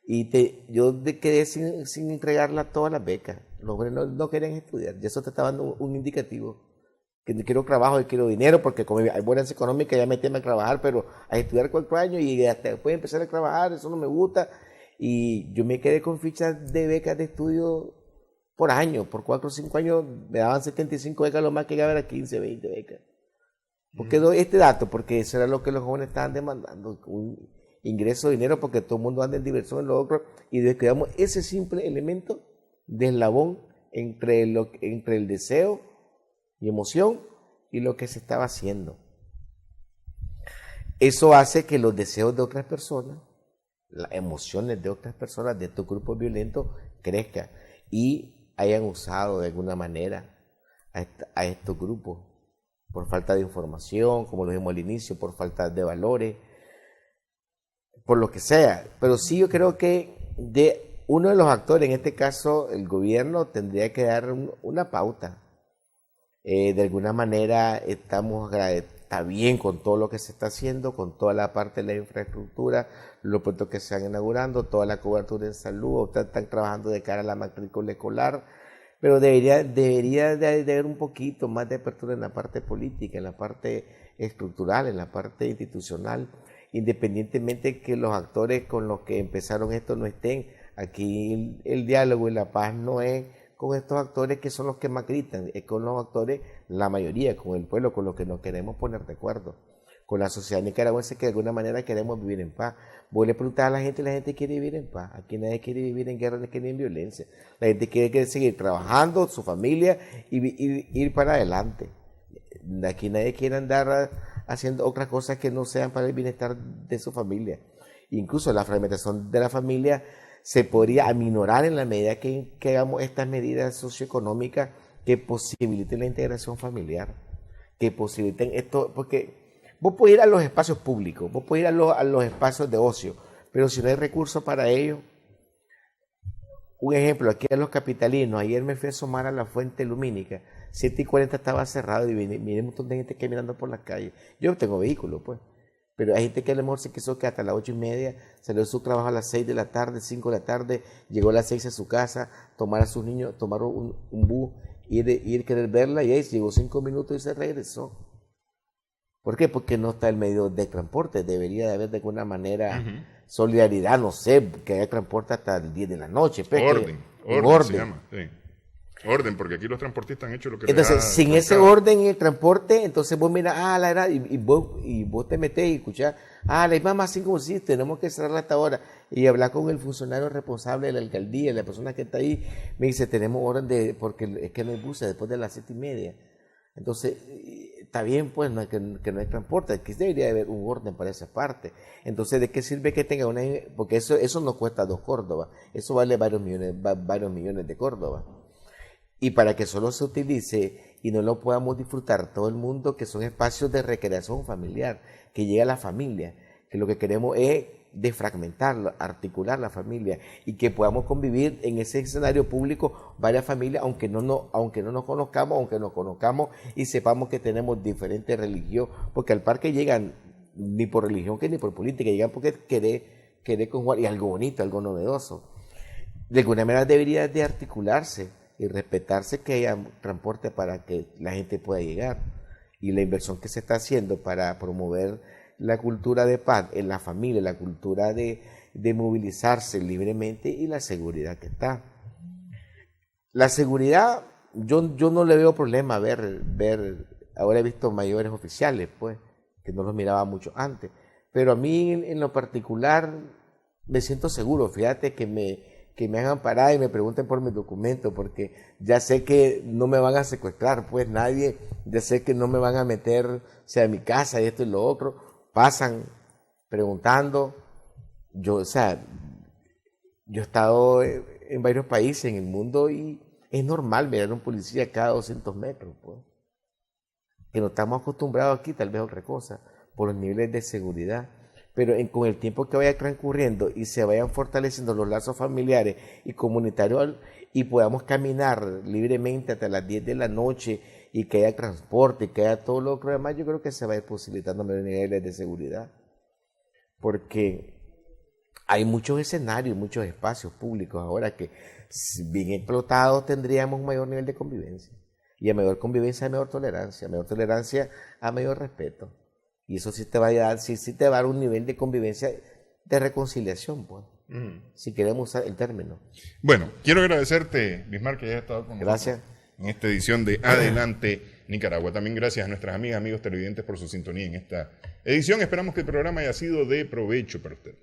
Y yo quedé sin entregarla todas las becas. Los jóvenes no querían estudiar. Y eso te está dando un indicativo. Que no quiero trabajo y quiero dinero, porque como hay bonanza económica ya me temo a trabajar, pero a estudiar 4 años y hasta después empezar a trabajar, eso no me gusta. Y yo me quedé con fichas de becas de estudio por año, por 4 o 5 años me daban 75 becas, lo más que llegaba era 15, 20 becas. Porque doy este dato, porque eso era lo que los jóvenes estaban demandando, un ingreso de dinero, porque todo el mundo anda en diversión en lo otro, y descuidamos ese simple elemento de eslabón entre el deseo y emoción y lo que se estaba haciendo. Eso hace que los deseos de otras personas, las emociones de otras personas, de estos grupos violentos, crezcan y hayan usado de alguna manera a estos grupos por falta de información, como lo dijimos al inicio, por falta de valores, por lo que sea. Pero sí, yo creo que de uno de los actores, en este caso el gobierno, tendría que dar una pauta. De alguna manera está bien con todo lo que se está haciendo, con toda la parte de la infraestructura, los puestos que se están inaugurando, toda la cobertura en salud, ustedes están trabajando de cara a la matrícula escolar, pero debería de haber un poquito más de apertura en la parte política, en la parte estructural, en la parte institucional, independientemente que los actores con los que empezaron esto no estén. Aquí el diálogo y la paz no es con estos actores que son los que más gritan, es con los actores, la mayoría, con el pueblo, con los que nos queremos poner de acuerdo, con la sociedad nicaragüense que de alguna manera queremos vivir en paz. Vos le preguntás a la gente quiere vivir en paz, aquí nadie quiere vivir en guerra ni en violencia, la gente quiere seguir trabajando, su familia y ir para adelante. Aquí nadie quiere andar haciendo otras cosas que no sean para el bienestar de su familia. Incluso la fragmentación de la familia se podría aminorar en la medida que hagamos estas medidas socioeconómicas que posibiliten la integración familiar, que posibiliten esto, porque vos podés ir a los espacios públicos, vos podés ir a los espacios de ocio, pero si no hay recursos para ello, un ejemplo, aquí en los capitalinos, ayer me fui a asomar a la fuente lumínica, 7:40 estaba cerrado y miré un montón de gente caminando por las calles. Yo no tengo vehículo, pues. Pero hay gente que a lo mejor se quiso que hasta las 8:30, salió de su trabajo a las 6 de la tarde, 5 de la tarde, llegó a las 6 a su casa, tomar a sus niños, tomar un bus, ir querer verla y ahí llegó 5 minutos y se regresó. ¿Por qué? Porque no está el medio de transporte. Debería de haber de alguna manera solidaridad, no sé, que haya transporte hasta el 10 de la noche. Pues, orden se llama, sí. Orden, porque aquí los transportistas han hecho lo que entonces, sin ese orden en el transporte, entonces vos miras, la edad, y vos te metés y escuchás, la misma más 5 sí, tenemos que cerrarla hasta ahora. Y hablar con el funcionario responsable de la alcaldía, la persona que está ahí, me dice, tenemos orden porque es que no hay buses después de las 7:30. Entonces, está bien, pues, que no hay transporte, aquí debería haber un orden para esa parte. Entonces, ¿de qué sirve que tenga una? Porque eso no cuesta 2 Córdoba, eso vale varios millones de Córdoba. Y para que solo se utilice y no lo podamos disfrutar todo el mundo, que son espacios de recreación familiar, que llegue a la familia, que lo que queremos es desfragmentarlo, articular la familia y que podamos convivir en ese escenario público varias familias, aunque no nos conozcamos, aunque nos conozcamos y sepamos que tenemos diferentes religiones, porque al parque llegan ni por religión que ni por política, llegan porque querer conjugar, y algo bonito, algo novedoso. De alguna manera debería de articularse y respetarse que haya transporte para que la gente pueda llegar, y la inversión que se está haciendo para promover la cultura de paz en la familia, la cultura de movilizarse libremente y la seguridad que está. La seguridad, yo no le veo problema ver, ahora he visto mayores oficiales, pues, que no los miraba mucho antes, pero a mí en lo particular me siento seguro. Fíjate que me hagan parar y me pregunten por mis documentos, porque ya sé que no me van a secuestrar, pues nadie, ya sé que no me van a meter, o sea, a mi casa y esto y lo otro, pasan preguntando. Yo he estado en varios países en el mundo y es normal ver a un policía cada 200 metros, pues. Que no estamos acostumbrados aquí, tal vez otra cosa, por los niveles de seguridad. Pero con el tiempo que vaya transcurriendo y se vayan fortaleciendo los lazos familiares y comunitarios y podamos caminar libremente hasta las 10 de la noche y que haya transporte y que haya todo lo demás, yo creo que se va a ir posibilitando mayores niveles de seguridad. Porque hay muchos escenarios, muchos espacios públicos ahora que, bien explotados, tendríamos un mayor nivel de convivencia. Y a mayor convivencia, a mayor tolerancia, a mayor respeto. Y eso sí te va a dar un nivel de convivencia, de reconciliación, pues, si queremos usar el término. Bueno, quiero agradecerte, Bismarck, que hayas estado con nosotros en esta edición de Adelante Nicaragua. También gracias a nuestras amigas, amigos televidentes por su sintonía en esta edición. Esperamos que el programa haya sido de provecho para usted.